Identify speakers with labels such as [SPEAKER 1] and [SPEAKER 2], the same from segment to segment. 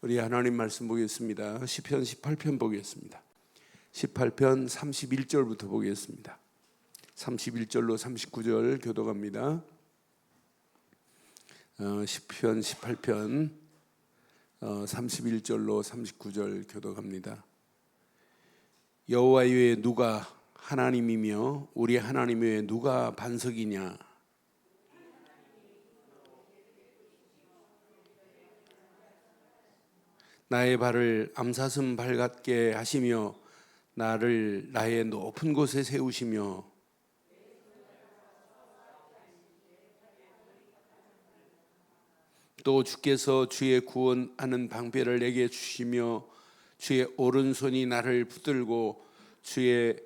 [SPEAKER 1] 우리 하나님 말씀 보겠습니다. 시편 18편 보겠습니다. 18편 31절부터 보겠습니다. 31절로 39절 교독합니다. 시편 18편 31절로 39절 교독합니다. 여호와 외에 누가 하나님이며 우리 하나님 외에 누가 반석이냐. 나의 발을 암사슴 발 같게 하시며 나를 나의 높은 곳에 세우시며 또 주께서 주의 구원하는 방패를 내게 주시며 주의 오른손이 나를 붙들고 주의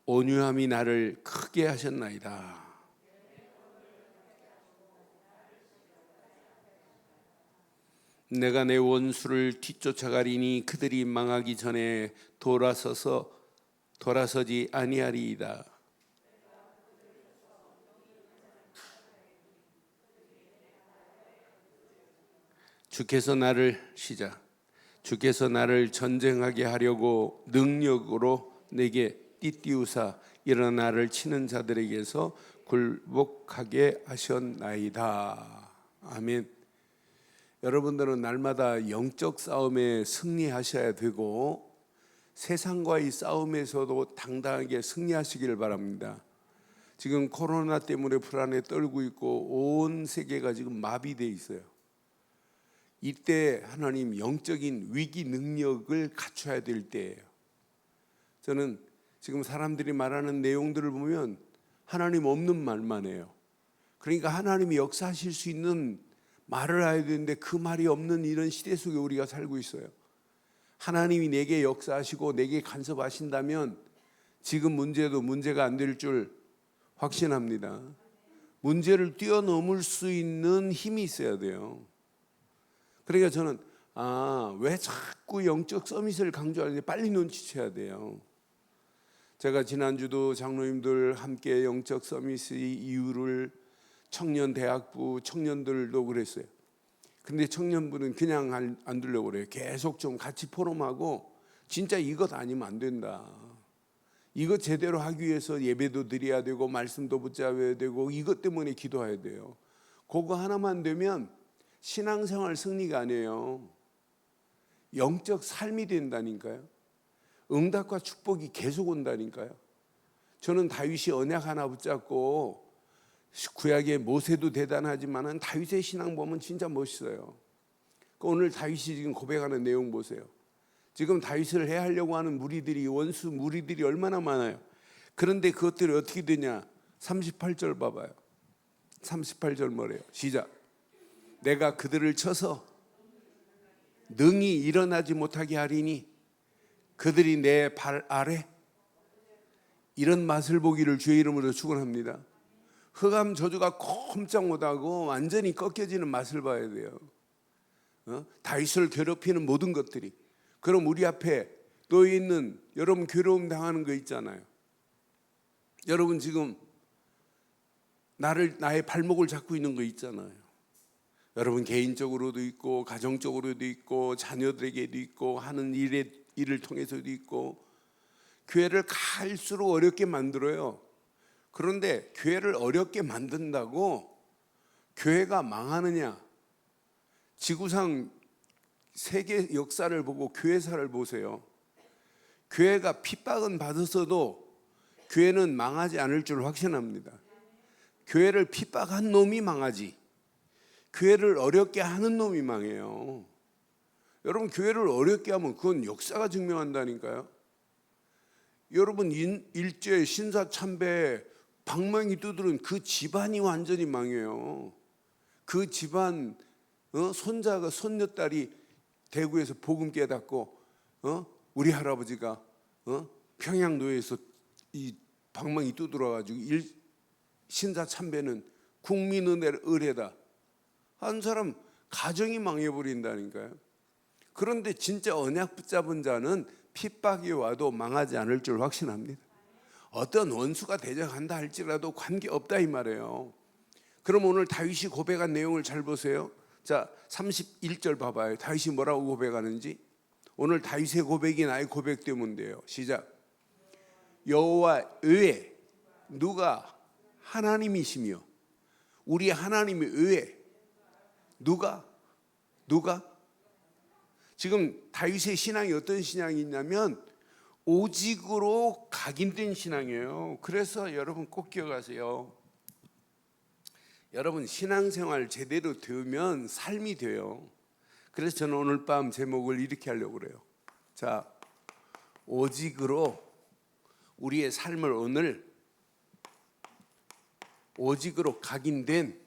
[SPEAKER 1] 온유함이 나를 크게 하셨나이다. 내가 내 원수를 뒤쫓아가리니 그들이 망하기 전에 돌아서지 아니하리이다. 주께서 나를 전쟁하게 하려고 능력으로 내게 띠띠우사 일어나 나를 치는 자들에게서 굴복하게 하셨나이다. 아멘. 여러분들은 날마다 영적 싸움에 승리하셔야 되고 세상과의 싸움에서도 당당하게 승리하시기를 바랍니다. 지금 코로나 때문에 불안에 떨고 있고 온 세계가 지금 마비되어 있어요. 이때 하나님 영적인 위기 능력을 갖춰야 될 때예요. 저는 지금 사람들이 말하는 내용들을 보면 하나님 없는 말만 해요. 그러니까 하나님이 역사하실 수 있는 말을 해야 되는데 그 말이 없는 이런 시대 속에 우리가 살고 있어요. 하나님이 내게 역사하시고 내게 간섭하신다면 지금 문제도 문제가 안 될 줄 확신합니다. 문제를 뛰어넘을 수 있는 힘이 있어야 돼요. 그러니까 저는 왜 자꾸 영적 서밋을 강조하는지 빨리 눈치채야 돼요. 제가 지난주도 장로님들 함께 영적 서밋의 이유를 청년 대학부 청년들도 그랬어요. 근데 청년부는 그냥 안 두려고 그래요. 계속 좀 같이 포럼하고 진짜 이것 아니면 안 된다. 이것 제대로 하기 위해서 예배도 드려야 되고 말씀도 붙잡아야 되고 이것 때문에 기도해야 돼요. 그거 하나만 되면 신앙생활 승리가 아니에요. 영적 삶이 된다니까요. 응답과 축복이 계속 온다니까요. 저는 다윗이 언약 하나 붙잡고 구약의 모세도 대단하지만 다윗의 신앙 보면 진짜 멋있어요. 오늘 다윗이 지금 고백하는 내용 보세요. 지금 다윗을 해하려고 하는 무리들이 원수 무리들이 얼마나 많아요. 그런데 그것들이 어떻게 되냐. 38절 봐봐요. 38절 뭐래요? 시작. 내가 그들을 쳐서 능히 일어나지 못하게 하리니 그들이 내 발 아래. 이런 맛을 보기를 주의 이름으로 축원합니다. 흑암 저주가 꼼짝 못하고 완전히 꺾여지는 맛을 봐야 돼요. 다윗을 괴롭히는 모든 것들이. 그럼 우리 앞에 놓여 있는 여러분 괴로움 당하는 거 있잖아요. 여러분 지금 나의 발목을 잡고 있는 거 있잖아요. 여러분 개인적으로도 있고 가정적으로도 있고 자녀들에게도 있고 하는 일을 통해서도 있고 교회를 갈수록 어렵게 만들어요. 그런데 교회를 어렵게 만든다고 교회가 망하느냐? 지구상 세계 역사를 보고 교회사를 보세요. 교회가 핍박은 받았어도 교회는 망하지 않을 줄 확신합니다. 교회를 핍박한 놈이 망하지 교회를 어렵게 하는 놈이 망해요. 여러분 교회를 어렵게 하면 그건 역사가 증명한다니까요. 여러분 일제 신사참배 방망이 두드린 그 집안이 완전히 망해요. 그 집안 손자가 손녀딸이 대구에서 복음 깨닫고 우리 할아버지가 평양노예에서 이 방망이 두드려가지고 신사참배는 국민은혜를 의뢰다 한 사람 가정이 망해버린다니까요. 그런데 진짜 언약 붙잡은 자는 핍박이 와도 망하지 않을 줄 확신합니다. 어떤 원수가 대적한다 할지라도 관계없다 이 말이에요. 그럼 오늘 다윗이 고백한 내용을 잘 보세요. 자, 31절 봐봐요. 다윗이 뭐라고 고백하는지. 오늘 다윗의 고백이 나의 고백되면 돼요. 시작. 여호와 외에 누가 하나님이시며, 우리 하나님이 외에 누가 지금 다윗의 신앙이 어떤 신앙이 있냐면 오직으로 각인된 신앙이에요. 그래서 여러분 꼭 기억하세요. 여러분 신앙생활 제대로 되면 삶이 돼요. 그래서 저는 오늘 밤 제목을 이렇게 하려고 그래요. 자, 오직으로 우리의 삶을 오늘 오직으로 각인된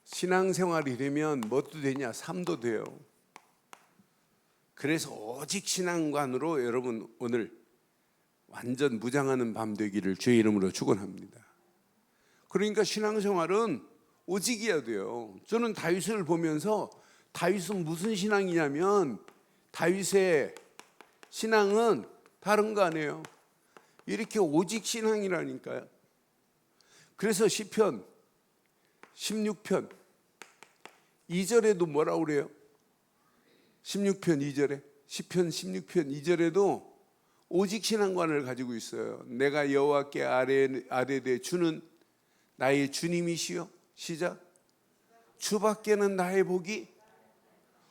[SPEAKER 1] 신앙생활이 되면 뭣도 되냐? 삶도 돼요. 그래서 오직 신앙관으로 여러분 오늘 완전 무장하는 밤 되기를 주의 이름으로 축원합니다. 그러니까 신앙생활은 오직이어야 돼요. 저는 다윗을 보면서 다윗은 무슨 신앙이냐면 다윗의 신앙은 다른 거 아니에요. 이렇게 오직 신앙이라니까요. 그래서 시편 16편 2절에도 뭐라고 그래요? 16편 2절에 시편 16편 2절에도 오직 신앙관을 가지고 있어요. 내가 여호와께 아뢰되 주는 나의 주님이시여. 시작. 주밖에는 나의 복이.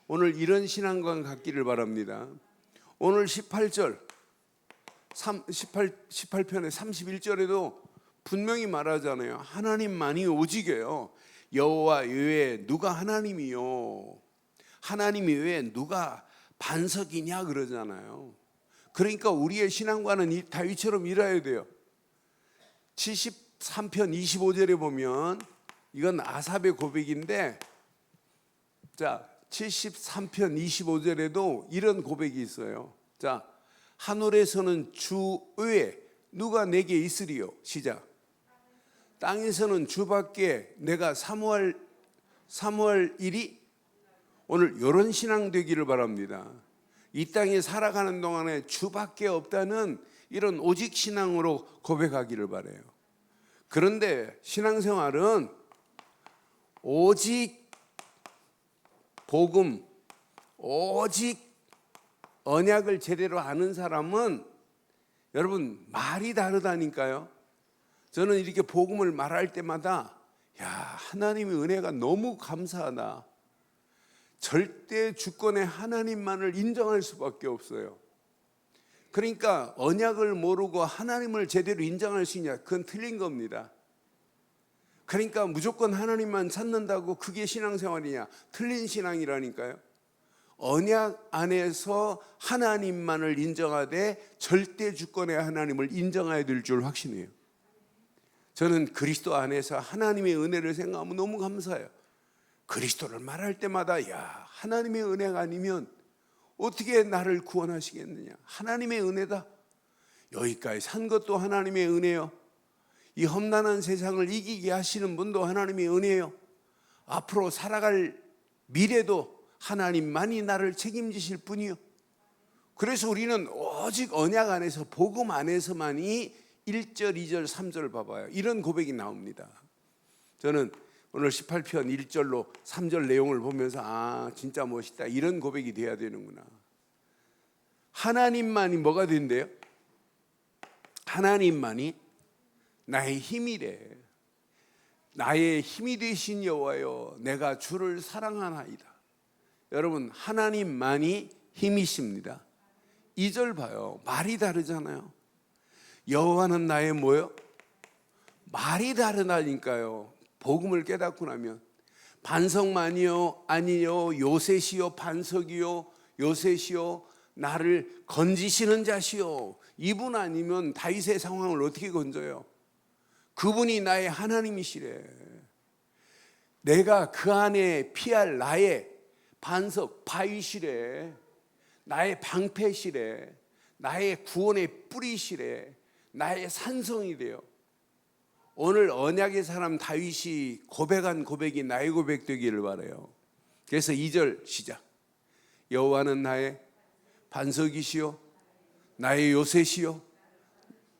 [SPEAKER 1] 오늘 이런 신앙관 갖기를 바랍니다. 오늘 18편의 31절에도 분명히 말하잖아요. 하나님만이 오직이에요. 여호와 외에 누가 하나님이요? 하나님 외에 누가 반석이냐 그러잖아요. 그러니까 우리의 신앙관은 다윗처럼 일해야 돼요. 73편 25절에 보면 이건 아삽의 고백인데, 자 73편 25절에도 이런 고백이 있어요. 자, 하늘에서는 주 외에 누가 내게 있으리요? 시작. 땅에서는 주밖에 내가 사모할 일이. 오늘 이런 신앙 되기를 바랍니다. 이 땅에 살아가는 동안에 주밖에 없다는 이런 오직 신앙으로 고백하기를 바라요. 그런데 신앙생활은 오직 복음, 오직 언약을 제대로 아는 사람은 여러분 말이 다르다니까요. 저는 이렇게 복음을 말할 때마다 야, 하나님의 은혜가 너무 감사하다. 절대 주권의 하나님만을 인정할 수밖에 없어요. 그러니까 언약을 모르고 하나님을 제대로 인정할 수 있냐? 그건 틀린 겁니다. 그러니까 무조건 하나님만 찾는다고 그게 신앙생활이냐? 틀린 신앙이라니까요. 언약 안에서 하나님만을 인정하되 절대 주권의 하나님을 인정해야 될 줄 확신해요. 저는 그리스도 안에서 하나님의 은혜를 생각하면 너무 감사해요. 그리스도를 말할 때마다 야, 하나님의 은혜가 아니면 어떻게 나를 구원하시겠느냐? 하나님의 은혜다. 여기까지 산 것도 하나님의 은혜요. 이 험난한 세상을 이기게 하시는 분도 하나님의 은혜요. 앞으로 살아갈 미래도 하나님만이 나를 책임지실 분이요. 그래서 우리는 오직 언약 안에서 복음 안에서만이 1절, 2절, 3절 봐봐요. 이런 고백이 나옵니다. 저는 오늘 18편 1절로 3절 내용을 보면서 아, 진짜 멋있다. 이런 고백이 돼야 되는구나. 하나님만이 뭐가 된대요? 하나님만이 나의 힘이래. 나의 힘이 되신 여호와여, 내가 주를 사랑하나이다. 여러분, 하나님만이 힘이십니다. 2절 봐요. 말이 다르잖아요. 여호와는 나의 뭐요? 말이 다르다니까요. 복음을 깨닫고 나면 반석만이요 아니요 요셉이요 반석이요 요셉이요 나를 건지시는 자시요. 이분 아니면 다윗의 상황을 어떻게 건져요? 그분이 나의 하나님이시래. 내가 그 안에 피할 나의 반석 바위시래. 나의 방패시래. 나의 구원의 뿌리시래. 나의 산성이래요. 오늘 언약의 사람 다윗이 고백한 고백이 나의 고백 되기를 바라요. 그래서 2절 시작. 여호와는 나의 반석이시요 나의 요새시요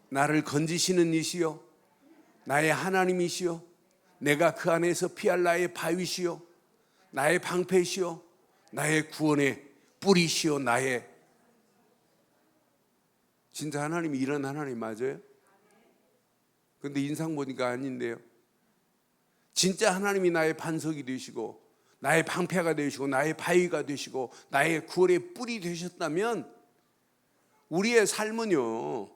[SPEAKER 1] 나를 건지시는 이시요 나의 하나님이시요 내가 그 안에서 피할 나의 바위시요 나의 방패시오, 나의 구원의 뿌리시오, 나의. 진짜 하나님이 이런 하나님 맞아요? 근데 인상 보니까 아닌데요. 진짜 하나님이 나의 반석이 되시고 나의 방패가 되시고 나의 바위가 되시고 나의 구원의 뿔이 되셨다면 우리의 삶은요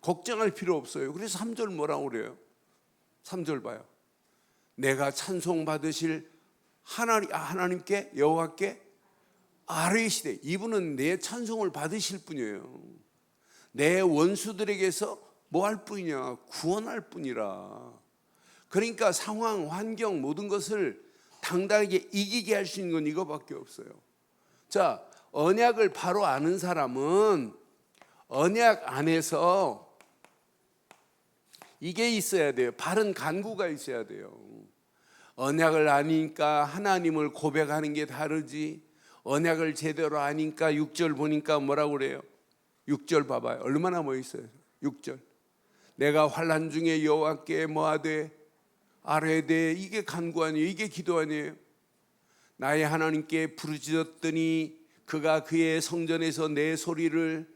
[SPEAKER 1] 걱정할 필요 없어요. 그래서 3절 뭐라고 그래요? 3절 봐요. 내가 찬송 받으실 하나님께, 여호와께 아뢰시되. 이분은 내 찬송을 받으실 분이에요. 내 원수들에게서 뭐 할 뿐이냐? 구원할 뿐이라. 그러니까 상황, 환경 모든 것을 당당하게 이기게 할 수 있는 건 이거밖에 없어요. 자, 언약을 바로 아는 사람은 언약 안에서 이게 있어야 돼요. 바른 간구가 있어야 돼요. 언약을 아니까 하나님을 고백하는 게 다르지, 언약을 제대로 아니까 6절 보니까 뭐라고 그래요? 6절 봐봐요. 얼마나 멋있어요. 6절. 내가 환난 중에 여호와께 뭐하되 아뢰되. 이게 간구 아니에요? 이게 기도 아니에요? 나의 하나님께 부르짖었더니 그가 그의 성전에서 내 소리를.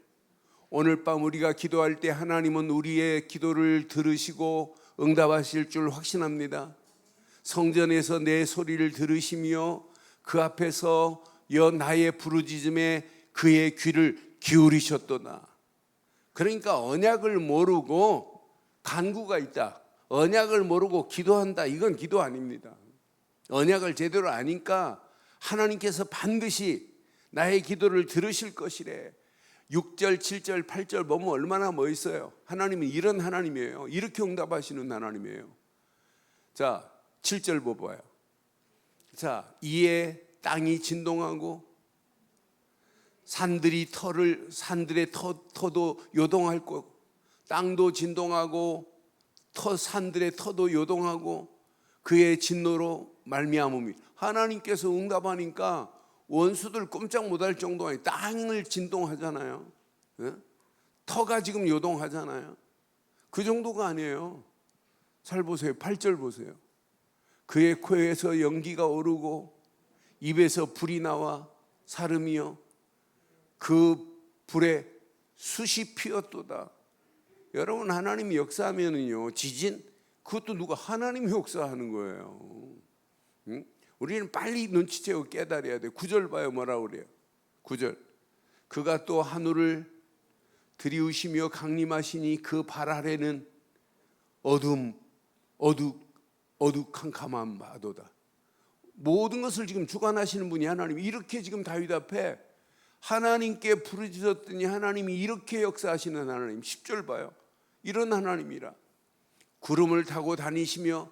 [SPEAKER 1] 오늘 밤 우리가 기도할 때 하나님은 우리의 기도를 들으시고 응답하실 줄 확신합니다. 성전에서 내 소리를 들으시며 그 앞에서 나의 부르짖음에 그의 귀를 기울이셨도다. 그러니까 언약을 모르고 간구가 있다, 언약을 모르고 기도한다, 이건 기도 아닙니다. 언약을 제대로 아니까 하나님께서 반드시 나의 기도를 들으실 것이래. 6절, 7절, 8절 보면 얼마나 멋있어요. 하나님은 이런 하나님이에요. 이렇게 응답하시는 하나님이에요. 자, 7절 봐봐요. 자, 이에 땅이 진동하고 산들의 터도 요동할 거고, 땅도 진동하고 산들의 터도 요동하고 그의 진노로 말미암음이. 하나님께서 응답하니까 원수들 꼼짝 못할 정도가 아니에요. 땅을 진동하잖아요. 터가 지금 요동하잖아요. 그 정도가 아니에요. 잘 보세요. 8절 보세요. 그의 코에서 연기가 오르고 입에서 불이 나와 사름이요 그 불에 숯이 피었도다. 여러분, 하나님이 역사하면은요, 지진, 그것도 누가? 하나님이 역사하는 거예요. 응? 우리는 빨리 눈치채고 깨달아야 돼요. 9절 봐요. 뭐라고 그래요? 9절. 그가 또 하늘을 들이우시며 강림하시니 그 발 아래는 어두컴컴한 바도다. 모든 것을 지금 주관하시는 분이 하나님. 이렇게 지금 다윗 앞에 하나님께 부르짖었더니 하나님이 이렇게 역사하시는 하나님. 10절 봐요. 이런 하나님이라. 구름을 타고 다니시며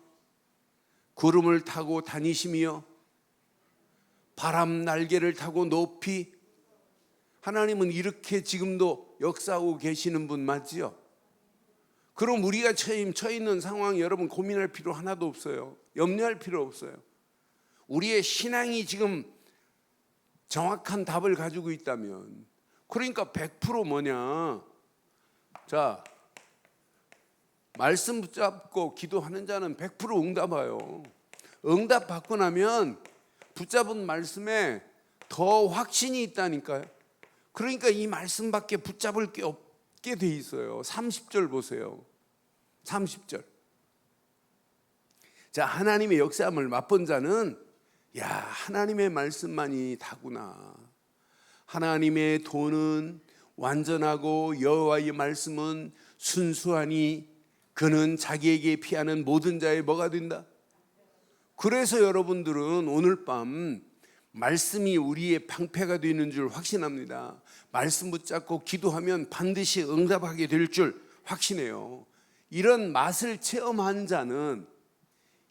[SPEAKER 1] 바람 날개를 타고 높이. 하나님은 이렇게 지금도 역사하고 계시는 분 맞지요? 그럼 우리가 처해 있는 상황 여러분 고민할 필요 하나도 없어요. 염려할 필요 없어요. 우리의 신앙이 지금 정확한 답을 가지고 있다면, 그러니까 100% 뭐냐? 자, 말씀 붙잡고 기도하는 자는 100% 응답 와요. 응답 받고 나면 붙잡은 말씀에 더 확신이 있다니까요. 그러니까 이 말씀밖에 붙잡을 게 없게 돼 있어요. 30절 보세요. 30절. 자, 하나님의 역사함을 맛본 자는 하나님의 말씀만이 다구나. 하나님의 도는 완전하고 여호와의 말씀은 순수하니 그는 자기에게 피하는 모든 자의 뭐가 된다? 그래서 여러분들은 오늘 밤 말씀이 우리의 방패가 되는 줄 확신합니다. 말씀 붙잡고 기도하면 반드시 응답하게 될 줄 확신해요. 이런 맛을 체험한 자는,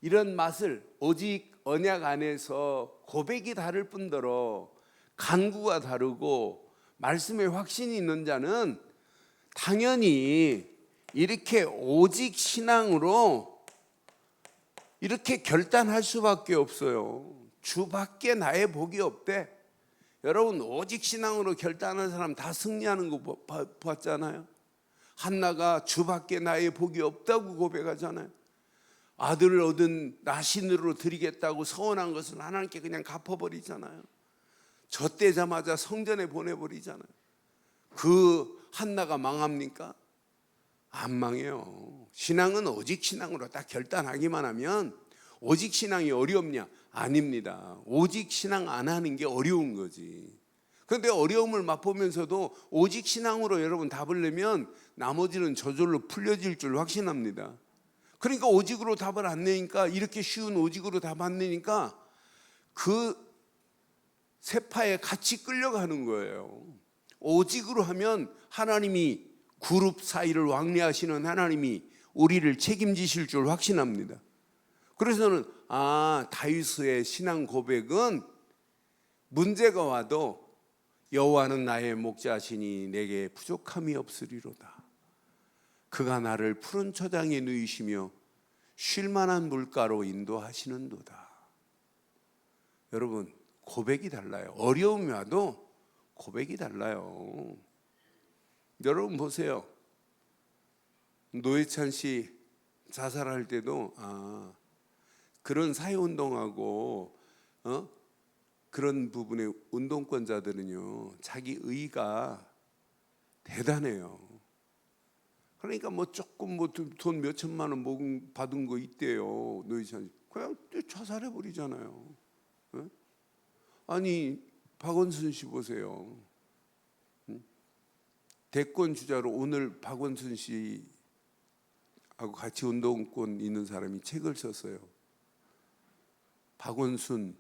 [SPEAKER 1] 이런 맛을 오직 언약 안에서 고백이 다를 뿐더러 간구가 다르고 말씀에 확신이 있는 자는 당연히 이렇게 오직 신앙으로 이렇게 결단할 수밖에 없어요. 주밖에 나의 복이 없대. 여러분, 오직 신앙으로 결단하는 사람 다 승리하는 거 봤잖아요. 한나가 주밖에 나의 복이 없다고 고백하잖아요. 아들을 얻은 나신으로 드리겠다고 서원한 것을 하나님께 그냥 갚아버리잖아요. 젖대자마자 성전에 보내버리잖아요. 그 한나가 망합니까? 안 망해요. 신앙은 오직 신앙으로 딱 결단하기만 하면, 오직 신앙이 어렵냐? 아닙니다. 오직 신앙 안 하는 게 어려운 거지. 그런데 어려움을 맛보면서도 오직 신앙으로 여러분 답을 내면 나머지는 저절로 풀려질 줄 확신합니다. 그러니까 오직으로 답을 안 내니까, 이렇게 쉬운 오직으로 답 안 내니까 그 세파에 같이 끌려가는 거예요. 오직으로 하면 하나님이 그룹 사이를 왕래하시는 하나님이 우리를 책임지실 줄 확신합니다. 그래서 저는 다윗의 신앙 고백은 문제가 와도 여호와는 나의 목자시니 내게 부족함이 없으리로다. 그가 나를 푸른 초장에 누이시며 쉴 만한 물가로 인도하시는도다. 여러분, 고백이 달라요. 어려움이 와도 고백이 달라요. 여러분 보세요. 노회찬 씨 자살할 때도 그런 사회운동하고 그런 부분의 운동권자들은요, 자기 의가 대단해요. 그러니까 뭐 조금 돈 몇 천만 원 받은 거 있대요. 노회찬 그냥 자살해 버리잖아요. 아니 박원순 씨 보세요. 대권 주자로 오늘 박원순 씨하고 같이 운동권 있는 사람이 책을 썼어요. 박원순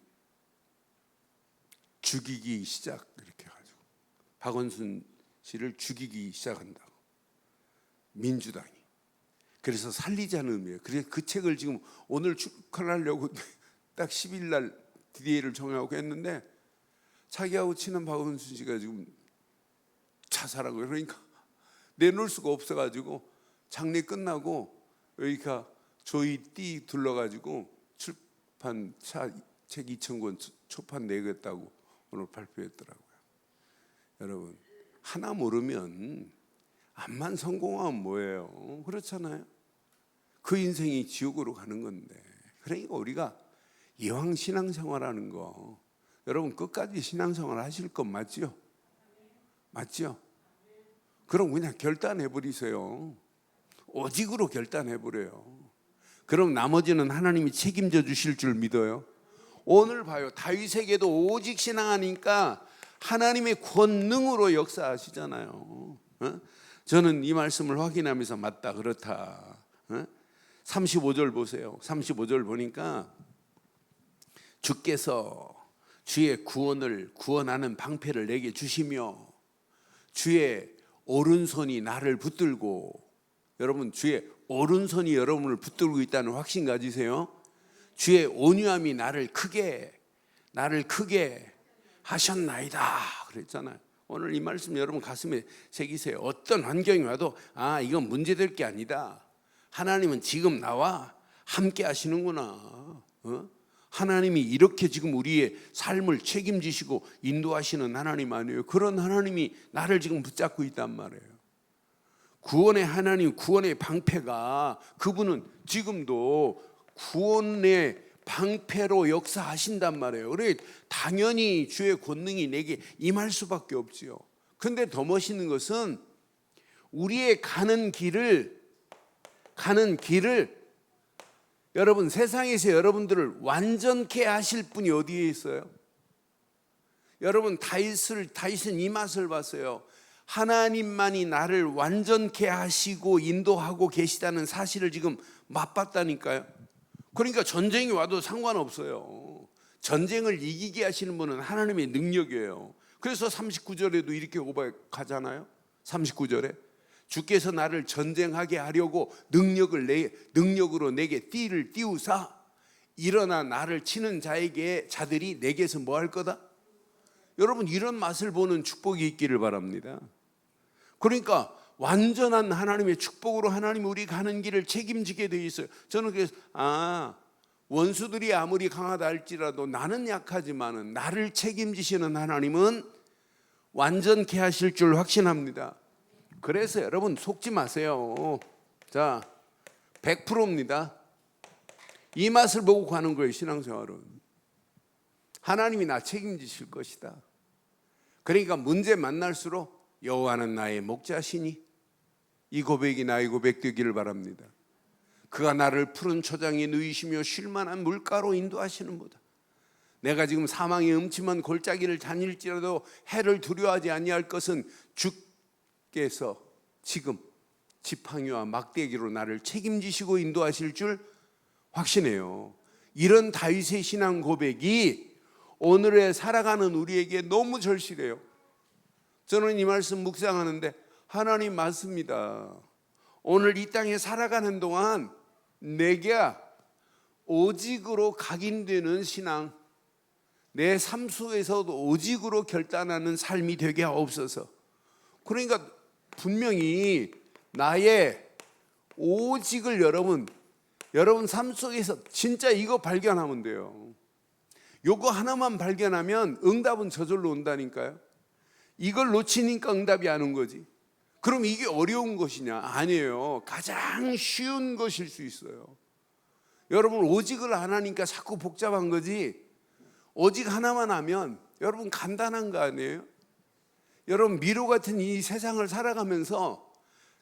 [SPEAKER 1] 죽이기 시작, 이렇게 해가지고 박원순 씨를 죽이기 시작한다고, 민주당이. 그래서 살리자는 의미예요. 그래서 그 책을 지금 오늘 출간하려고 딱 10일 날 DDA를 정하고 했는데, 자기하고 친한 박원순 씨가 지금 자살하고, 그러니까 내놓을 수가 없어가지고 장례 끝나고 여기가 저희 띠 둘러가지고 출판 책 2,000권 초판 내겠다고 오늘 발표했더라고요. 여러분, 하나 모르면 암만 성공하면 뭐예요? 그렇잖아요. 그 인생이 지옥으로 가는 건데. 그러니까 우리가 이왕 신앙생활하는 거, 여러분 끝까지 신앙생활 하실 건 맞죠? 맞죠? 그럼 그냥 결단해버리세요. 오직으로 결단해버려요. 그럼 나머지는 하나님이 책임져 주실 줄 믿어요. 오늘 봐요. 다윗에게도 오직 신앙하니까 하나님의 권능으로 역사하시잖아요. 저는 이 말씀을 확인하면서 맞다, 그렇다. 35절 보세요. 35절 보니까 주께서 주의 구원하는 방패를 내게 주시며 주의 오른손이 나를 붙들고, 여러분 주의 오른손이 여러분을 붙들고 있다는 확신 가지세요. 주의 온유함이 나를 크게 하셨나이다 그랬잖아요. 오늘 이 말씀 여러분 가슴에 새기세요. 어떤 환경이 와도 이건 문제될 게 아니다. 하나님은 지금 나와 함께 하시는구나. 하나님이 이렇게 지금 우리의 삶을 책임지시고 인도하시는 하나님 아니에요. 그런 하나님이 나를 지금 붙잡고 있단 말이에요. 구원의 하나님, 구원의 방패가, 그분은 지금도 구원의 방패로 역사하신단 말이에요. 그래 당연히 주의 권능이 내게 임할 수밖에 없지요. 근데 더 멋있는 것은 우리의 가는 길을 여러분, 세상에서 여러분들을 완전케 하실 분이 어디에 있어요? 여러분, 다윗은 이 맛을 봤어요. 하나님만이 나를 완전케 하시고 인도하고 계시다는 사실을 지금 맛봤다니까요. 그러니까 전쟁이 와도 상관없어요. 전쟁을 이기게 하시는 분은 하나님의 능력이에요. 그래서 39절에도 이렇게 고백하잖아요. 39절에 주께서 나를 전쟁하게 하려고 능력으로 내게 띠를 띄우사 일어나 나를 치는 자들이 내게서 뭐 할 거다? 여러분, 이런 맛을 보는 축복이 있기를 바랍니다. 그러니까 완전한 하나님의 축복으로 하나님이 우리 가는 길을 책임지게 되어 있어요. 저는 그래서 원수들이 아무리 강하다 할지라도 나는 약하지만은 나를 책임지시는 하나님은 완전케 하실 줄 확신합니다. 그래서 여러분 속지 마세요. 자, 100%입니다. 이 맛을 보고 가는 거예요. 신앙생활은 하나님이 나 책임지실 것이다. 그러니까 문제 만날수록 여호와는 나의 목자시니, 이 고백이 나의 고백 되기를 바랍니다. 그가 나를 푸른 초장에 누이시며 쉴만한 물가로 인도하시는보다. 내가 지금 사망의 음침한 골짜기를 다닐지라도 해를 두려워하지 아니할 것은 주께서 지금 지팡이와 막대기로 나를 책임지시고 인도하실 줄 확신해요. 이런 다윗의 신앙 고백이 오늘에 살아가는 우리에게 너무 절실해요. 저는 이 말씀 묵상하는데 하나님 맞습니다. 오늘 이 땅에 살아가는 동안 내게 오직으로 각인되는 신앙, 내 삶 속에서도 오직으로 결단하는 삶이 되게 하옵소서. 그러니까 분명히 나의 오직을 여러분 삶 속에서 진짜 이거 발견하면 돼요. 요거 하나만 발견하면 응답은 저절로 온다니까요. 이걸 놓치니까 응답이 안 온 거지. 그럼 이게 어려운 것이냐? 아니에요. 가장 쉬운 것일 수 있어요. 여러분 오직을 안 하니까 자꾸 복잡한 거지, 오직 하나만 하면 여러분 간단한 거 아니에요? 여러분 미로 같은 이 세상을 살아가면서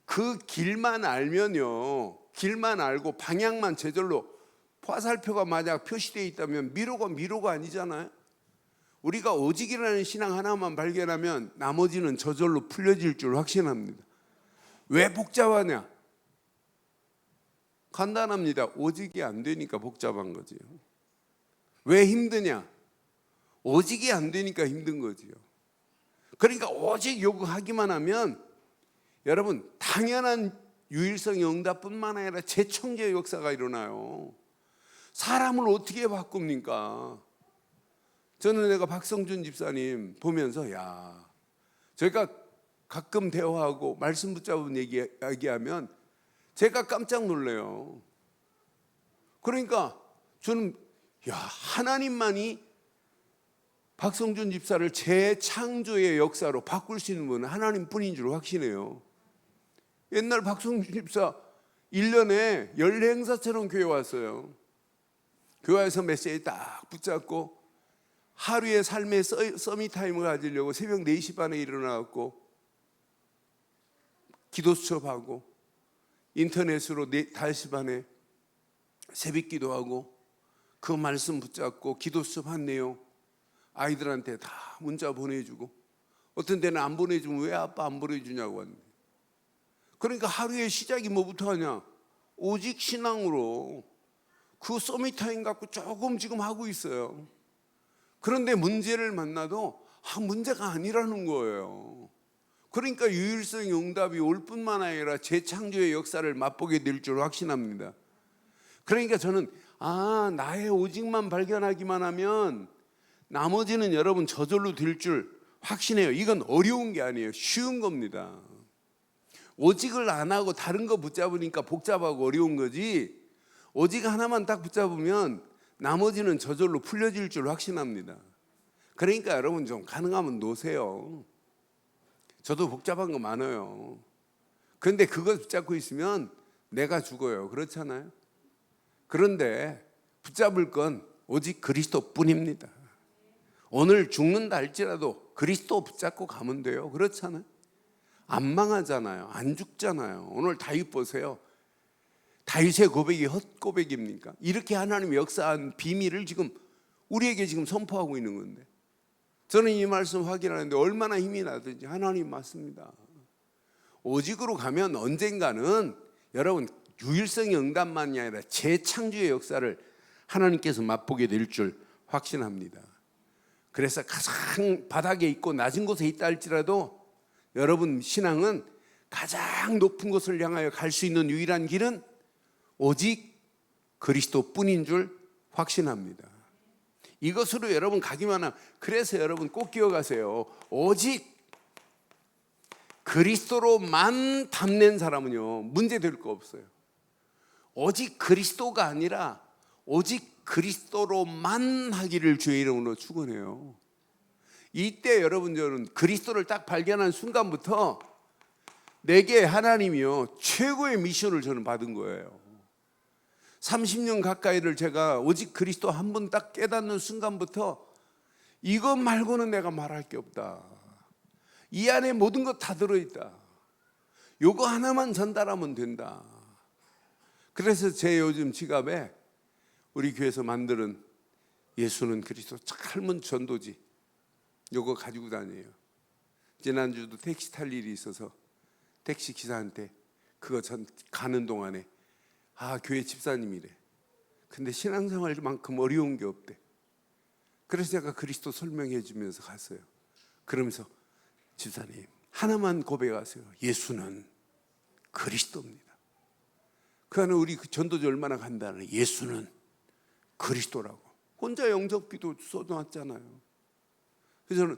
[SPEAKER 1] 그 길만 알면요, 길만 알고 방향만 제절로 화살표가 만약 표시되어 있다면 미로가 아니잖아요. 우리가 오직이라는 신앙 하나만 발견하면 나머지는 저절로 풀려질 줄 확신합니다. 왜 복잡하냐? 간단합니다. 오직이 안 되니까 복잡한 거지요. 왜 힘드냐? 오직이 안 되니까 힘든 거지요. 그러니까 오직 요구하기만 하면 여러분 당연한 유일성의 응답뿐만 아니라 재청지의 역사가 일어나요. 사람을 어떻게 바꿉니까? 저는 내가 박성준 집사님 보면서 저희가 가끔 대화하고 말씀 붙잡은 얘기하면 제가 깜짝 놀래요. 그러니까 저는 하나님만이 박성준 집사를 재창조의 역사로 바꿀 수 있는 분은 하나님뿐인 줄 확신해요. 옛날 박성준 집사 1년에 연례 행사처럼 교회 왔어요. 교회에서 메시지 딱 붙잡고 하루의 삶의 서밋 타임을 가지려고 새벽 4시 반에 일어나고 기도 수첩하고 인터넷으로 5시 반에 새벽 기도하고 그 말씀 붙잡고 기도 수첩한 내용 아이들한테 다 문자 보내주고, 어떤 데는 안 보내주면 왜 아빠 안 보내주냐고 하는데, 그러니까 하루의 시작이 뭐부터 하냐? 오직 신앙으로 그 서밋 타임 갖고 조금 지금 하고 있어요. 그런데 문제를 만나도 문제가 아니라는 거예요. 그러니까 유일성의 응답이 올 뿐만 아니라 재창조의 역사를 맛보게 될 줄 확신합니다. 그러니까 저는 나의 오직만 발견하기만 하면 나머지는 여러분 저절로 될 줄 확신해요. 이건 어려운 게 아니에요. 쉬운 겁니다. 오직을 안 하고 다른 거 붙잡으니까 복잡하고 어려운 거지, 오직 하나만 딱 붙잡으면 나머지는 저절로 풀려질 줄 확신합니다. 그러니까 여러분 좀 가능하면 놓으세요. 저도 복잡한 거 많아요. 그런데 그거 붙잡고 있으면 내가 죽어요. 그렇잖아요. 그런데 붙잡을 건 오직 그리스도뿐입니다. 오늘 죽는다 할지라도 그리스도 붙잡고 가면 돼요. 그렇잖아요. 안 망하잖아요. 안 죽잖아요. 오늘 다윗 보세요. 다윗의 고백이 헛고백입니까? 이렇게 하나님이 역사한 비밀을 지금 우리에게 지금 선포하고 있는 건데, 저는 이 말씀 확인하는데 얼마나 힘이 나든지 하나님 맞습니다. 오직으로 가면 언젠가는 여러분 유일성의 응답만이 아니라 재창조의 역사를 하나님께서 맛보게 될 줄 확신합니다. 그래서 가장 바닥에 있고 낮은 곳에 있다 할지라도 여러분 신앙은 가장 높은 곳을 향하여 갈 수 있는 유일한 길은 오직 그리스도뿐인 줄 확신합니다. 이것으로 여러분 가기만 하면, 그래서 여러분 꼭 기억하세요. 오직 그리스도로만 담는 사람은요 문제될 거 없어요. 오직 그리스도가 아니라 오직 그리스도로만 하기를 주의 이름으로 축원해요. 이때 여러분 저는 그리스도를 딱 발견한 순간부터 내게 하나님이요 최고의 미션을 저는 받은 거예요. 30년 가까이를 제가 오직 그리스도 한 번 딱 깨닫는 순간부터 이것 말고는 내가 말할 게 없다. 이 안에 모든 것 다 들어있다. 요거 하나만 전달하면 된다. 그래서 제 요즘 지갑에 우리 교회에서 만드는 예수는 그리스도 삶은 전도지, 요거 가지고 다녀요. 지난주도 택시 탈 일이 있어서 택시 기사한테 그거 전 가는 동안에 교회 집사님이래. 근데 신앙생활만큼 어려운 게 없대. 그래서 제가 그리스도 설명해 주면서 갔어요. 그러면서 집사님 하나만 고백하세요. 예수는 그리스도입니다. 그 안에 우리 전도지 얼마나 간다는 예수는 그리스도라고 혼자 영접기도 써놨잖아요. 그래서 저는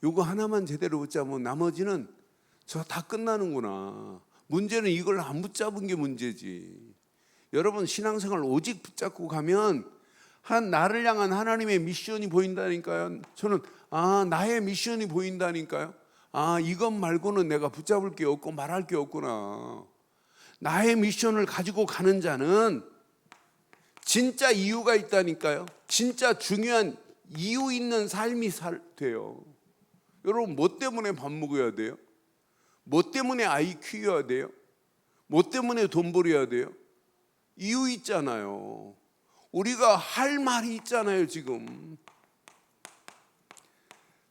[SPEAKER 1] 요거 하나만 제대로 붙잡으면 나머지는 저 다 끝나는구나. 문제는 이걸 안 붙잡은 게 문제지. 여러분 신앙생활 오직 붙잡고 가면 나를 향한 하나님의 미션이 보인다니까요. 저는 나의 미션이 보인다니까요. 이것 말고는 내가 붙잡을 게 없고 말할 게 없구나. 나의 미션을 가지고 가는 자는 진짜 이유가 있다니까요. 진짜 중요한 이유 있는 삶이 돼요. 여러분 뭐 때문에 밥 먹어야 돼요? 뭐 때문에 아이 키워야 돼요? 뭐 때문에 돈 벌어야 돼요? 이유 있잖아요. 우리가 할 말이 있잖아요. 지금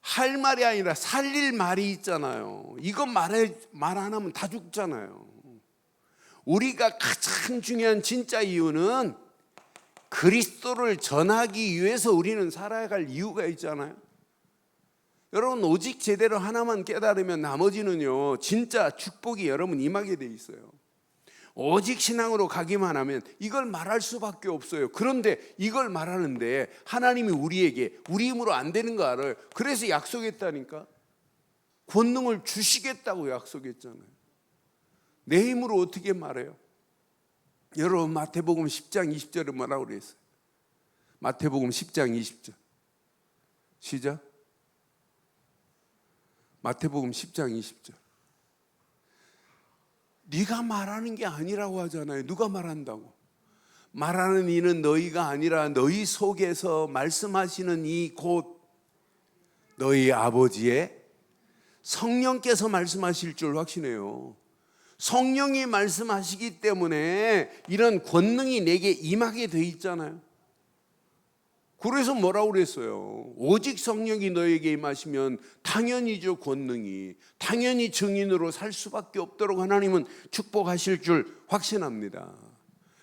[SPEAKER 1] 할 말이 아니라 살릴 말이 있잖아요. 이거 말 안 하면 다 죽잖아요. 우리가 가장 중요한 진짜 이유는 그리스도를 전하기 위해서 우리는 살아야 할 이유가 있잖아요. 여러분 오직 제대로 하나만 깨달으면 나머지는요 진짜 축복이 여러분 임하게 돼 있어요. 오직 신앙으로 가기만 하면 이걸 말할 수밖에 없어요. 그런데 이걸 말하는데 하나님이 우리에게 우리 힘으로 안 되는 거 알아요. 그래서 약속했다니까. 권능을 주시겠다고 약속했잖아요. 내 힘으로 어떻게 말해요? 여러분 마태복음 10장 20절에 뭐라고 그랬어요? 마태복음 10장 20절 시작. 마태복음 10장 20절. 네가 말하는 게 아니라고 하잖아요. 누가 말한다고? 말하는 이는 너희가 아니라 너희 속에서 말씀하시는 이 곧 너희 아버지의 성령께서 말씀하실 줄 확신해요. 성령이 말씀하시기 때문에 이런 권능이 내게 임하게 돼 있잖아요. 그래서 뭐라고 그랬어요? 오직 성령이 너에게 임하시면 당연히죠. 권능이 당연히 증인으로 살 수밖에 없도록 하나님은 축복하실 줄 확신합니다.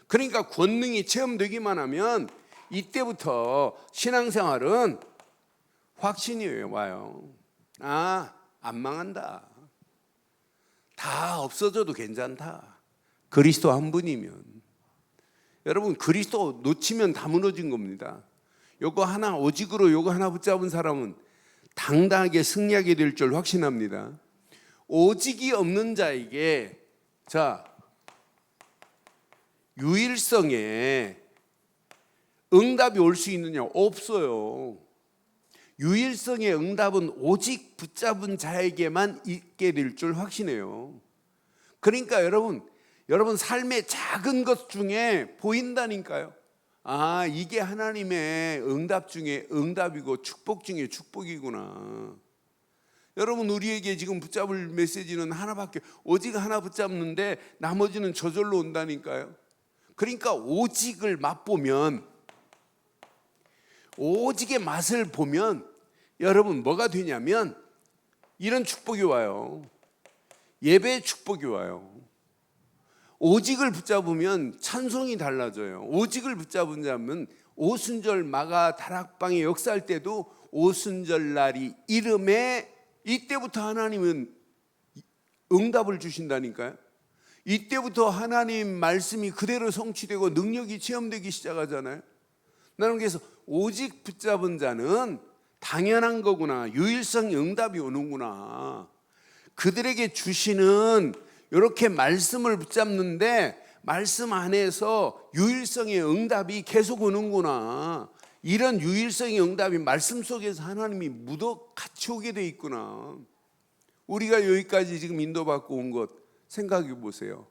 [SPEAKER 1] 그러니까 권능이 체험되기만 하면 이때부터 신앙생활은 확신이 와요. 안 망한다. 다 없어져도 괜찮다. 그리스도 한 분이면. 여러분 그리스도 놓치면 다 무너진 겁니다. 요거 하나 오직으로 요거 하나 붙잡은 사람은 당당하게 승리하게 될 줄 확신합니다. 오직이 없는 자에게 유일성에 응답이 올 수 있느냐? 없어요. 유일성의 응답은 오직 붙잡은 자에게만 있게 될 줄 확신해요. 그러니까 여러분 삶의 작은 것 중에 보인다니까요. 이게 하나님의 응답 중에 응답이고 축복 중에 축복이구나. 여러분 우리에게 지금 붙잡을 메시지는 하나밖에, 오직 하나 붙잡는데 나머지는 저절로 온다니까요. 그러니까 오직을 맛보면, 오직의 맛을 보면 여러분 뭐가 되냐면 이런 축복이 와요. 예배의 축복이 와요. 오직을 붙잡으면 찬송이 달라져요. 오직을 붙잡은 자면 오순절 마가 다락방에 역사할 때도 오순절 날이 이름에 이때부터 하나님은 응답을 주신다니까요. 이때부터 하나님 말씀이 그대로 성취되고 능력이 체험되기 시작하잖아요. 나는 그래서 오직 붙잡은 자는 당연한 거구나. 유일성 응답이 오는구나. 그들에게 주시는 이렇게 말씀을 붙잡는데 말씀 안에서 유일성의 응답이 계속 오는구나. 이런 유일성의 응답이 말씀 속에서 하나님이 묻어 같이 오게 돼 있구나. 우리가 여기까지 지금 인도받고 온 것 생각해 보세요.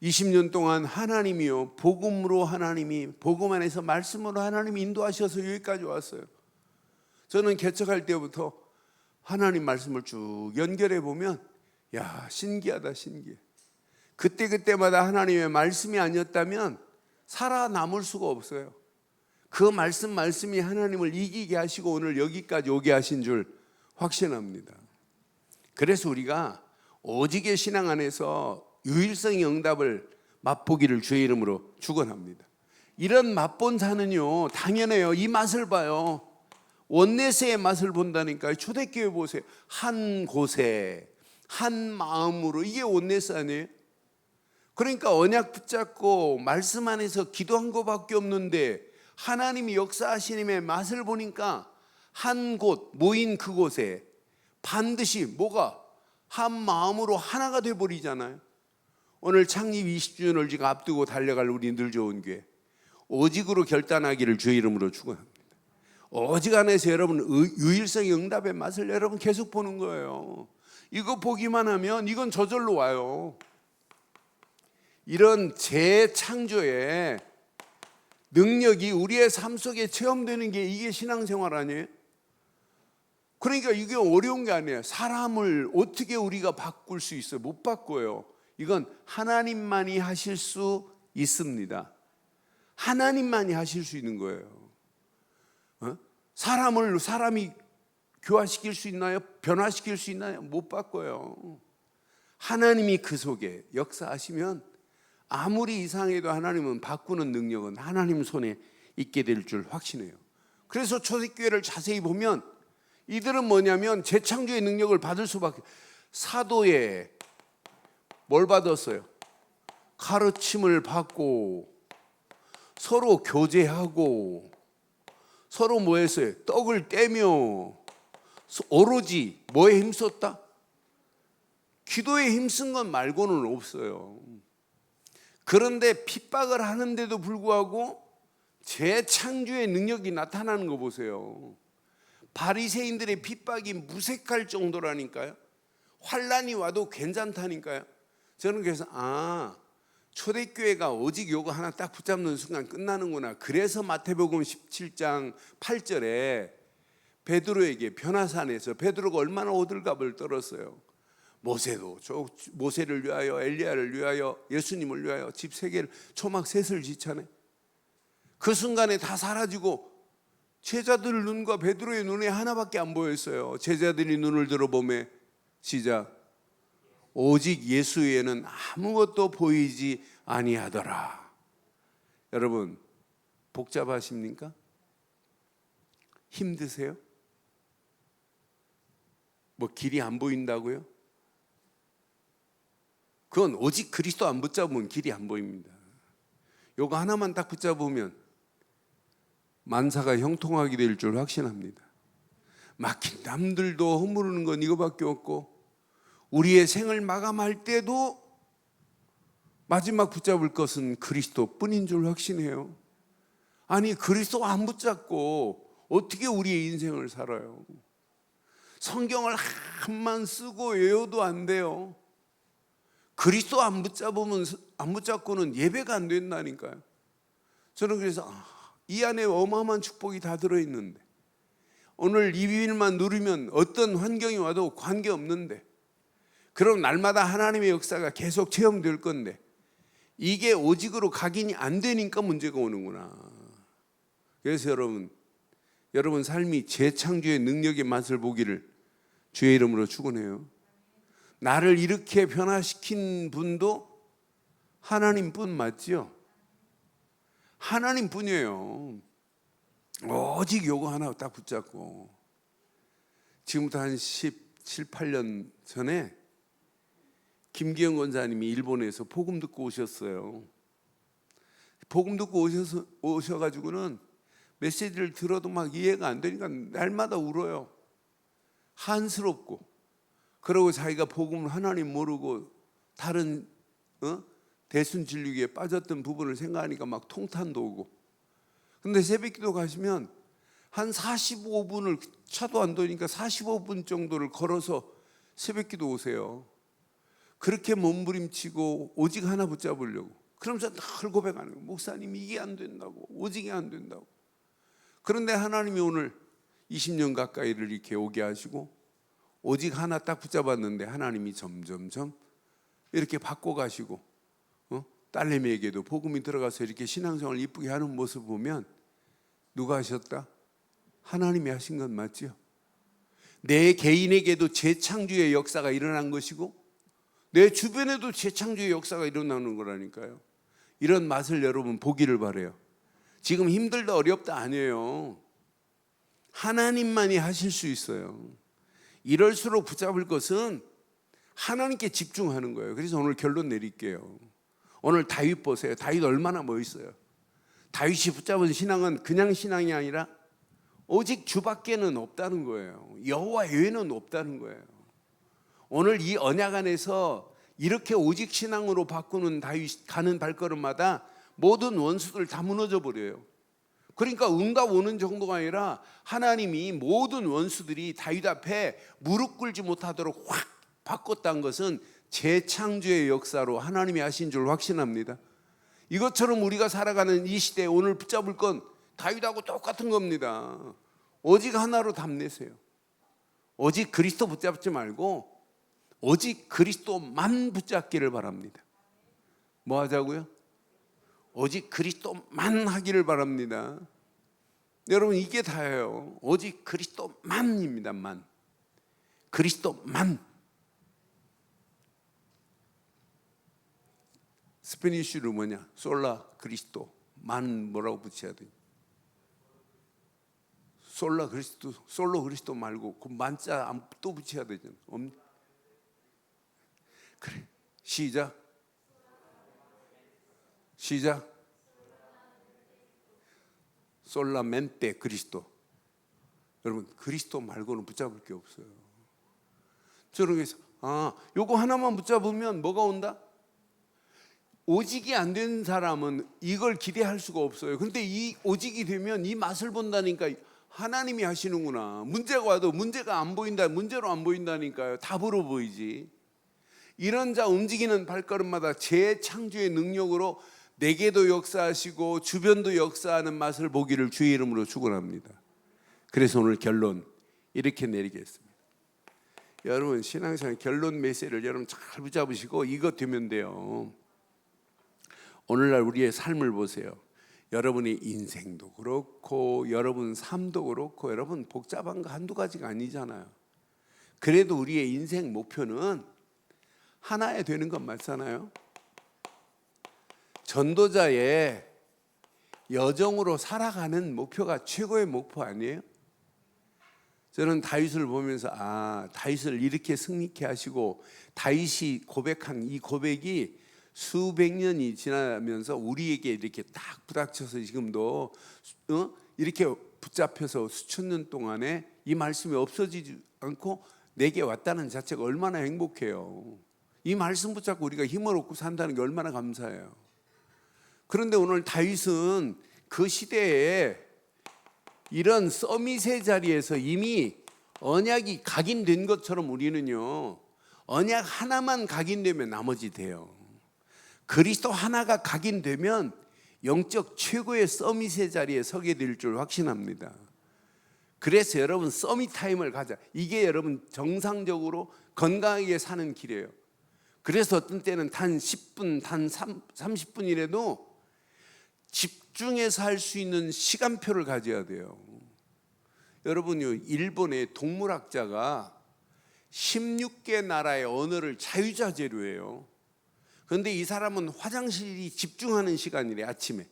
[SPEAKER 1] 20년 동안 하나님이요, 복음으로 하나님이, 복음 안에서 말씀으로 하나님이 인도하셔서 여기까지 왔어요. 저는 개척할 때부터 하나님 말씀을 쭉 연결해 보면 야, 신기하다, 신기해. 그때마다 하나님의 말씀이 아니었다면 살아남을 수가 없어요. 그 말씀이 하나님을 이기게 하시고 오늘 여기까지 오게 하신 줄 확신합니다. 그래서 우리가 오직의 신앙 안에서 유일성의 응답을 맛보기를 주의 이름으로 축원합니다. 이런 맛본 자는요, 당연해요. 이 맛을 봐요. 원내세의 맛을 본다니까요. 초대교회 보세요. 한 곳에 한 마음으로, 이게 원내세 아니에요? 그러니까 언약 붙잡고 말씀 안에서 기도한 것밖에 없는데 하나님이 역사하시님의 맛을 보니까 한 곳 모인 그곳에 반드시 뭐가 한 마음으로 하나가 돼버리잖아요. 오늘 창립 20주년을 지금 앞두고 달려갈 우리 늘 좋은 교회, 오직으로 결단하기를 주의 이름으로 축원합니다. 오직 안에서 여러분 유일성의 응답의 맛을 여러분 계속 보는 거예요. 이거 보기만 하면 이건 저절로 와요. 이런 재창조의 능력이 우리의 삶 속에 체험되는 게 이게 신앙생활 아니에요? 그러니까 이게 어려운 게 아니에요. 사람을 어떻게 우리가 바꿀 수 있어요? 못 바꿔요. 이건 하나님만이 하실 수 있습니다. 하나님만이 하실 수 있는 거예요. 사람이 교화시킬 수 있나요? 변화시킬 수 있나요? 못 바꿔요. 하나님이 그 속에 역사하시면 아무리 이상해도 하나님은 바꾸는 능력은 하나님 손에 있게 될 줄 확신해요. 그래서 초대교회를 자세히 보면 이들은 뭐냐면 재창조의 능력을 받을 수밖에. 사도에 뭘 받았어요? 가르침을 받고 서로 교제하고 서로 뭐 했어요? 떡을 떼며 오로지 뭐에 힘썼다? 기도에 힘쓴 것 말고는 없어요. 그런데 핍박을 하는데도 불구하고 재창조의 능력이 나타나는 거 보세요. 바리새인들의 핍박이 무색할 정도라니까요. 환란이 와도 괜찮다니까요. 저는 그래서 초대교회가 오직 요거 하나 딱 붙잡는 순간 끝나는구나. 그래서 마태복음 17장 8절에 베드로에게 변화산에서 베드로가 얼마나 오들갑을 떨었어요. 모세를 위하여, 엘리야를 위하여, 예수님을 위하여 집 세 개를 초막 셋을 지차네. 그 순간에 다 사라지고 제자들 눈과 베드로의 눈에 하나밖에 안 보였어요. 제자들이 눈을 들어보매 시작, 오직 예수 외에는 아무것도 보이지 아니하더라. 여러분 복잡하십니까? 힘드세요? 뭐 길이 안 보인다고요? 그건 오직 그리스도 안 붙잡으면 길이 안 보입니다. 요거 하나만 딱 붙잡으면 만사가 형통하게 될 줄 확신합니다. 막힌 남들도 허무르는 건 이거밖에 없고 우리의 생을 마감할 때도 마지막 붙잡을 것은 그리스도뿐인 줄 확신해요. 아니 그리스도 안 붙잡고 어떻게 우리의 인생을 살아요? 성경을 한만 쓰고 외워도 안 돼요. 그리스도 안 붙잡고는 예배가 안 된다니까요. 저는 그래서 이 안에 어마어마한 축복이 다 들어있는데 오늘 이 비밀만 누리면 어떤 환경이 와도 관계없는데 그럼 날마다 하나님의 역사가 계속 체험될 건데 이게 오직으로 각인이 안 되니까 문제가 오는구나. 그래서 여러분 삶이 재창조의 능력의 맛을 보기를 주의 이름으로 축원해요. 나를 이렇게 변화시킨 분도 하나님뿐 맞지요? 하나님뿐이에요. 오직 요거 하나 딱 붙잡고 지금부터 한 17, 18년 전에 김기영 권사님이 일본에서 복음 듣고 오셨어요. 복음 듣고 오셔가지고는 메시지를 들어도 막 이해가 안 되니까 날마다 울어요. 한스럽고. 그러고 자기가 복음을 하나님 모르고 다른 대순진리교에 빠졌던 부분을 생각하니까 막 통탄도 오고. 근데 새벽기도 가시면 한 45분을 차도 안 도니까 45분 정도를 걸어서 새벽기도 오세요. 그렇게 몸부림치고 오직 하나 붙잡으려고 그러면서 늘 고백하는 거예요. 목사님 이게 안 된다고, 오직이 안 된다고. 그런데 하나님이 오늘 20년 가까이를 이렇게 오게 하시고 오직 하나 딱 붙잡았는데 하나님이 점점점 이렇게 바꿔가시고 딸내미에게도 복음이 들어가서 이렇게 신앙생활을 이쁘게 하는 모습 보면 누가 하셨다? 하나님이 하신 건 맞죠? 내 개인에게도 재창조의 역사가 일어난 것이고 내 주변에도 재창조의 역사가 일어나는 거라니까요. 이런 맛을 여러분 보기를 바라요. 지금 힘들다 어렵다 아니에요. 하나님만이 하실 수 있어요. 이럴수록 붙잡을 것은 하나님께 집중하는 거예요. 그래서 오늘 결론 내릴게요. 오늘 다윗 보세요. 다윗 얼마나 멋있어요. 다윗이 붙잡은 신앙은 그냥 신앙이 아니라 오직 주밖에는 없다는 거예요. 여호와 외에는 없다는 거예요. 오늘 이 언약 안에서 이렇게 오직 신앙으로 바꾸는 다윗 가는 발걸음마다 모든 원수들 다 무너져 버려요. 그러니까 응답 오는 정도가 아니라 하나님이 모든 원수들이 다윗 앞에 무릎 꿇지 못하도록 확 바꿨다는 것은 재창조의 역사로 하나님이 하신 줄 확신합니다. 이것처럼 우리가 살아가는 이 시대에 오늘 붙잡을 건 다윗하고 똑같은 겁니다. 오직 하나로 답내세요. 오직 그리스도 붙잡지 말고 오직 그리스도만 붙잡기를 바랍니다. 뭐 하자고요? 오직 그리스도만 하기를 바랍니다. 여러분 이게 다예요. 오직 그리스도만입니다. 만. 그리스도만. 스페니쉬로 뭐냐? 솔라 그리스도. 만 뭐라고 붙여야 돼? 솔라 그리스도, 솔로 그리스도 말고 그 만자 또 붙여야 되잖아. 그래. 시작. 솔라멘테 그리스도. 여러분 그리스도 말고는 붙잡을 게 없어요. 저런 게서 요거 하나만 붙잡으면 뭐가 온다? 오직이 안 된 사람은 이걸 기대할 수가 없어요. 근데 이 오직이 되면 이 맛을 본다니까 하나님이 하시는구나. 문제가 와도 문제가 안 보인다. 문제로 안 보인다니까요. 답으로 보이지. 이런 자 움직이는 발걸음마다 재창조의 능력으로 내게도 역사하시고 주변도 역사하는 맛을 보기를 주의 이름으로 축원합니다. 그래서 오늘 결론 이렇게 내리겠습니다. 여러분 신앙생활 결론 메시지를 여러분 잘 붙잡으시고 이것 되면 돼요. 오늘날 우리의 삶을 보세요. 여러분의 인생도 그렇고 여러분 삶도 그렇고 여러분 복잡한 거 한두 가지가 아니잖아요. 그래도 우리의 인생 목표는 하나에 되는 건 맞잖아요. 전도자의 여정으로 살아가는 목표가 최고의 목표 아니에요? 저는 다윗을 보면서 다윗을 이렇게 승리케 하시고 다윗이 고백한 이 고백이 수백 년이 지나면서 우리에게 이렇게 딱 부닥쳐서 지금도 이렇게 붙잡혀서 수천 년 동안에 이 말씀이 없어지지 않고 내게 왔다는 자체가 얼마나 행복해요. 이 말씀 붙잡고 우리가 힘을 얻고 산다는 게 얼마나 감사해요. 그런데 오늘 다윗은 그 시대에 이런 서밋의 자리에서 이미 언약이 각인된 것처럼 우리는요 언약 하나만 각인되면 나머지 돼요. 그리스도 하나가 각인되면 영적 최고의 서밋의 자리에 서게 될 줄 확신합니다. 그래서 여러분 서밋 타임을 가자. 이게 여러분 정상적으로 건강하게 사는 길이에요. 그래서 어떤 때는 단 10분, 단 30분이라도 집중해서 할 수 있는 시간표를 가져야 돼요. 여러분요, 일본의 동물학자가 16개 나라의 언어를 자유자재로 해요. 그런데 이 사람은 화장실이 집중하는 시간이래. 아침에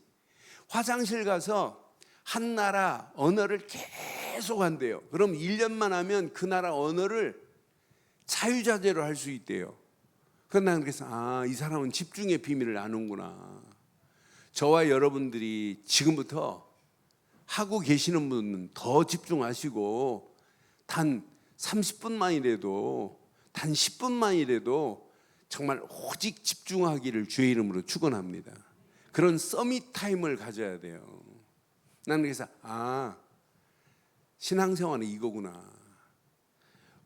[SPEAKER 1] 화장실 가서 한 나라 언어를 계속 한대요. 그럼 1년만 하면 그 나라 언어를 자유자재로 할 수 있대요. 그래서 이 사람은 집중의 비밀을 아는구나. 저와 여러분들이 지금부터 하고 계시는 분은 더 집중하시고 단 30분만이라도 단 10분만이라도 정말 오직 집중하기를 주의 이름으로 축원합니다. 그런 서밋 타임을 가져야 돼요. 나는 그래서 신앙생활은 이거구나.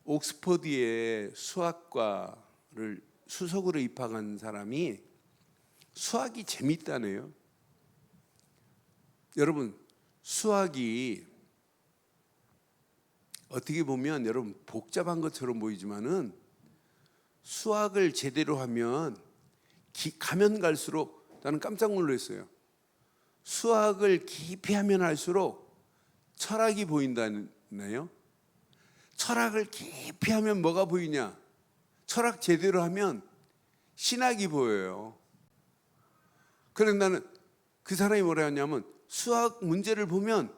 [SPEAKER 1] 옥스퍼드의 수학과를 수석으로 입학한 사람이 수학이 재밌다네요. 여러분, 수학이 어떻게 보면 여러분 복잡한 것처럼 보이지만은 수학을 제대로 하면 가면 갈수록, 나는 깜짝 놀랐어요. 수학을 깊이 하면 할수록 철학이 보인다네요. 철학을 깊이 하면 뭐가 보이냐? 철학 제대로 하면 신학이 보여요. 그래서 나는 그 사람이 뭐라 했냐면 수학 문제를 보면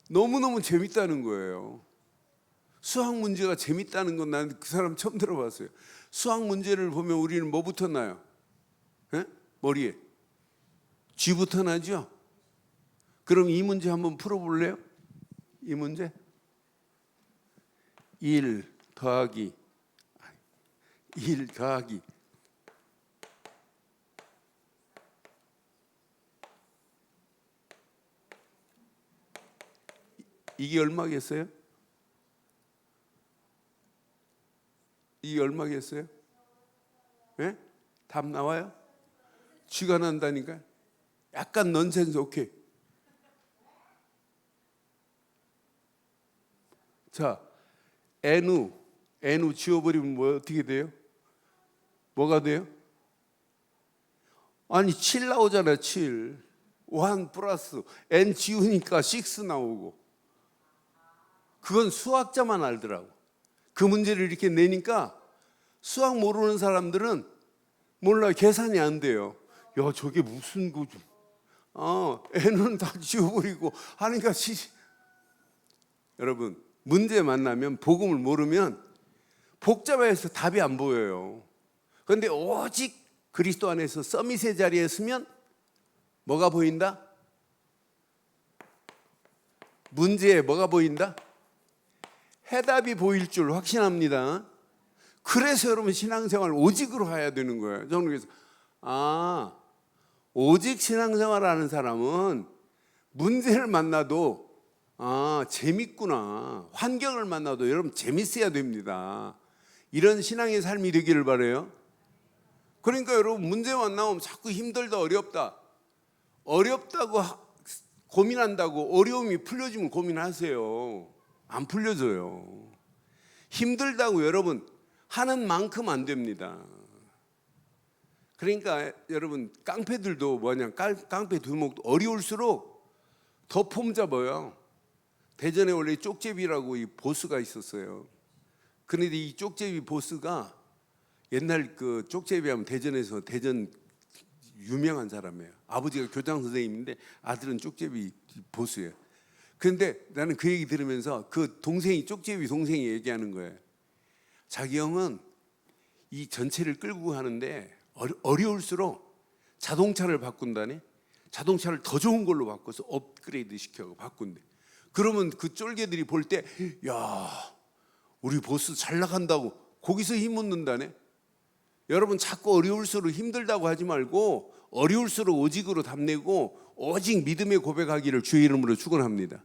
[SPEAKER 1] 너무너무 재밌다는 거예요. 수학 문제가 재밌다는 건 나는 그 사람 처음 들어봤어요. 수학 문제를 보면 우리는 뭐부터 나요? 머리에 쥐부터 나죠? 그럼 이 문제 한번 풀어볼래요? 이 문제 1 더하기 이게 얼마겠어요? 이게 얼마겠어요? 예? 답 나와요? 쥐가 난다니까? 약간 넌센스. 오케이. 자, N 지워버리면 뭐 어떻게 돼요? 뭐가 돼요? 아니 7 나오잖아요. 7 1 플러스 N 지우니까 6 나오고. 그건 수학자만 알더라고. 그 문제를 이렇게 내니까 수학 모르는 사람들은 몰라요. 계산이 안 돼요. 야, 저게 무슨 거죠? N은 다 지워버리고 하니까 여러분, 문제 만나면 복음을 모르면 복잡해서 답이 안 보여요. 그런데 오직 그리스도 안에서 서밋의 자리에 서면 뭐가 보인다? 문제에 뭐가 보인다? 해답이 보일 줄 확신합니다. 그래서 여러분 신앙생활 오직으로 해야 되는 거예요. 저는 그래서 오직 신앙생활 하는 사람은 문제를 만나도 재밌구나. 환경을 만나도 여러분 재밌어야 됩니다. 이런 신앙의 삶이 되기를 바라요. 그러니까 여러분 문제만 나오면 자꾸 힘들다, 어렵다고 고민한다고 어려움이 풀려지면 고민하세요. 안 풀려져요. 힘들다고 여러분 하는 만큼 안 됩니다. 그러니까 여러분 깡패들도 뭐냐, 깡패 두목도 어려울수록 더 폼 잡아요. 대전에 원래 쪽제비라고 이 보스가 있었어요. 그런데 이 쪽제비 보스가 옛날 그 쪽제비 하면 대전에서 대전 유명한 사람이에요. 아버지가 교장 선생님인데 아들은 쪽제비 보스예요. 그런데 나는 그 얘기 들으면서 그 동생이, 쪽제비 동생이 얘기하는 거예요. 자기 형은 이 전체를 끌고 가는데 어려울수록 자동차를 바꾼다네. 자동차를 더 좋은 걸로 바꿔서 업그레이드 시켜 바꾼대. 그러면 그 쫄개들이 볼 때, 야, 우리 보스 잘 나간다고 거기서 힘얻는다네. 여러분 자꾸 어려울수록 힘들다고 하지 말고 어려울수록 오직으로 답내고 오직 믿음의 고백하기를 주의 이름으로 축원합니다.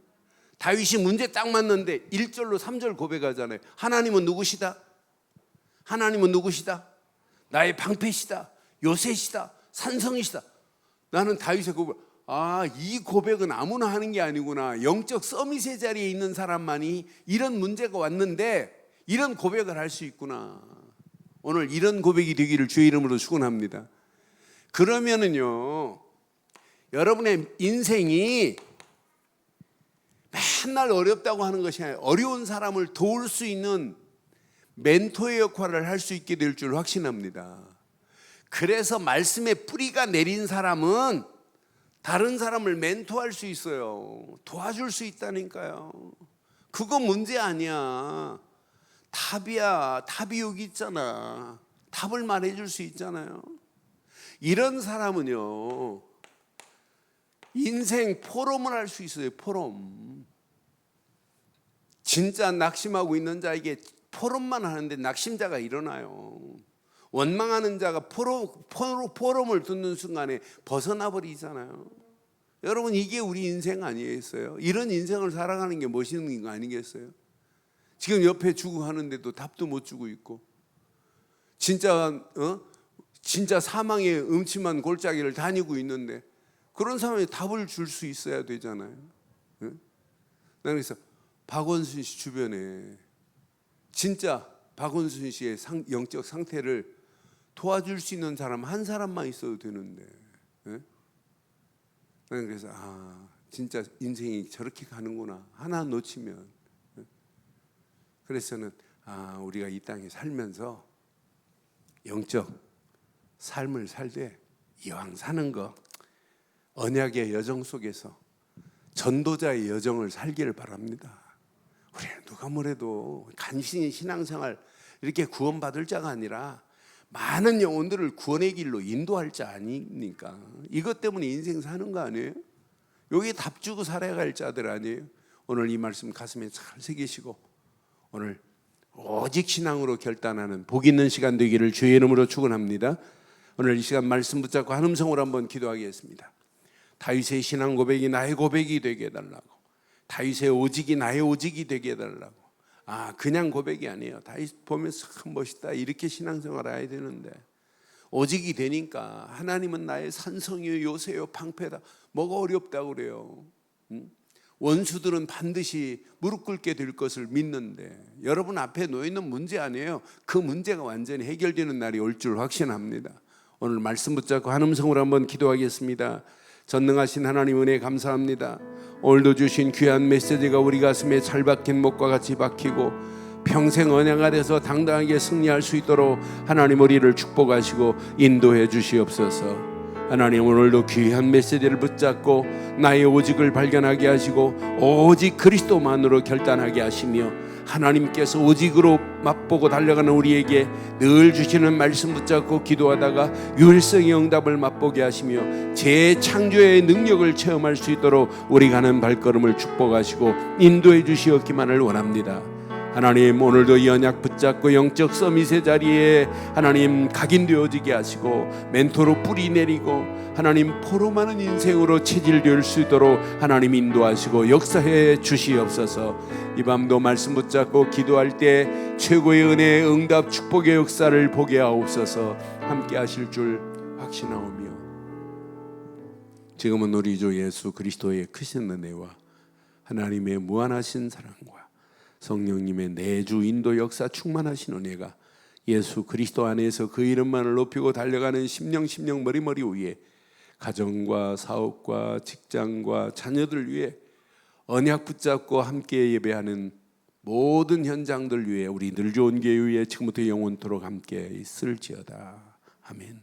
[SPEAKER 1] 다윗이 문제 딱 맞는데 1절로 3절 고백하잖아요. 하나님은 누구시다? 하나님은 누구시다? 나의 방패시다, 요새시다, 산성이시다. 나는 다윗의 고백, 이 고백은 아무나 하는 게 아니구나. 영적 서밋의 자리에 있는 사람만이 이런 문제가 왔는데 이런 고백을 할 수 있구나. 오늘 이런 고백이 되기를 주의 이름으로 축원합니다. 그러면은요, 여러분의 인생이 맨날 어렵다고 하는 것이 아니라 어려운 사람을 도울 수 있는 멘토의 역할을 할 수 있게 될 줄 확신합니다. 그래서 말씀의 뿌리가 내린 사람은 다른 사람을 멘토할 수 있어요. 도와줄 수 있다니까요. 그거 문제 아니야. 답이야. 답이 여기 있잖아. 답을 말해줄 수 있잖아요. 이런 사람은요, 인생 포럼을 할 수 있어요. 포럼. 진짜 낙심하고 있는 자에게 포럼만 하는데 낙심자가 일어나요. 원망하는 자가 포럼을 듣는 순간에 벗어나 버리잖아요. 여러분, 이게 우리 인생 아니겠어요? 이런 인생을 살아가는 게 멋있는 거 아니겠어요? 지금 옆에 주고 하는데도 답도 못 주고 있고, 진짜 사망의 음침한 골짜기를 다니고 있는데 그런 사람이 답을 줄 수 있어야 되잖아요. 나는 그래서 박원순 씨 주변에 진짜 박원순 씨의 영적 상태를 도와줄 수 있는 사람 한 사람만 있어도 되는데, 나는 그래서 진짜 인생이 저렇게 가는구나. 하나 놓치면. 그래서는 우리가 이 땅에 살면서 영적 삶을 살되 이왕 사는 거 언약의 여정 속에서 전도자의 여정을 살기를 바랍니다. 우리는 누가 뭐래도 간신히 신앙생활 이렇게 구원받을 자가 아니라 많은 영혼들을 구원의 길로 인도할 자 아닙니까? 이것 때문에 인생 사는 거 아니에요? 여기에 답 주고 살아야 할 자들 아니에요? 오늘 이 말씀 가슴에 잘 새기시고 오늘 오직 신앙으로 결단하는 복 있는 시간 되기를 주의 이름으로 축원합니다. 오늘 이 시간 말씀 붙잡고 한 음성으로 한번 기도하겠습니다. 다윗의 신앙 고백이 나의 고백이 되게 해달라고. 다윗의 오직이 나의 오직이 되게 해달라고. 그냥 고백이 아니에요. 다윗 보면서 멋있다 이렇게 신앙생활 해야 되는데 오직이 되니까 하나님은 나의 산성이요 요새요 방패다. 뭐가 어렵다고 그래요. 원수들은 반드시 무릎 꿇게 될 것을 믿는데 여러분 앞에 놓여있는 문제 아니에요. 그 문제가 완전히 해결되는 날이 올 줄 확신합니다. 오늘 말씀 붙잡고 한 음성으로 한번 기도하겠습니다. 전능하신 하나님 은혜 감사합니다. 오늘도 주신 귀한 메시지가 우리 가슴에 잘 박힌 목과 같이 박히고 평생 언약 아래서 당당하게 승리할 수 있도록 하나님 우리를 축복하시고 인도해 주시옵소서. 하나님 오늘도 귀한 메시지를 붙잡고 나의 오직을 발견하게 하시고 오직 그리스도만으로 결단하게 하시며 하나님께서 오직으로 맛보고 달려가는 우리에게 늘 주시는 말씀 붙잡고 기도하다가 유일성의 응답을 맛보게 하시며 재창조의 능력을 체험할 수 있도록 우리 가는 발걸음을 축복하시고 인도해 주시옵기만을 원합니다. 하나님 오늘도 이 언약 붙잡고 영적 서밋의 자리에 하나님 각인되어지게 하시고 멘토로 뿌리 내리고 하나님 포로 많은 인생으로 체질될 수 있도록 하나님 인도하시고 역사해 주시옵소서. 이 밤도 말씀 붙잡고 기도할 때 최고의 은혜의 응답 축복의 역사를 보게 하옵소서. 함께 하실 줄 확신하오며 지금은 우리 주 예수 그리스도의 크신 은혜와 하나님의 무한하신 사랑과 성령님의 내주 인도 역사 충만하신 은혜가 예수 그리스도 안에서 그 이름만을 높이고 달려가는 심령 머리머리 위에 가정과 사업과 직장과 자녀들 위해 언약 붙잡고 함께 예배하는 모든 현장들 위해 우리 늘 좋은 교회 위에 지금부터 영원토록 함께 있을지어다. 아멘.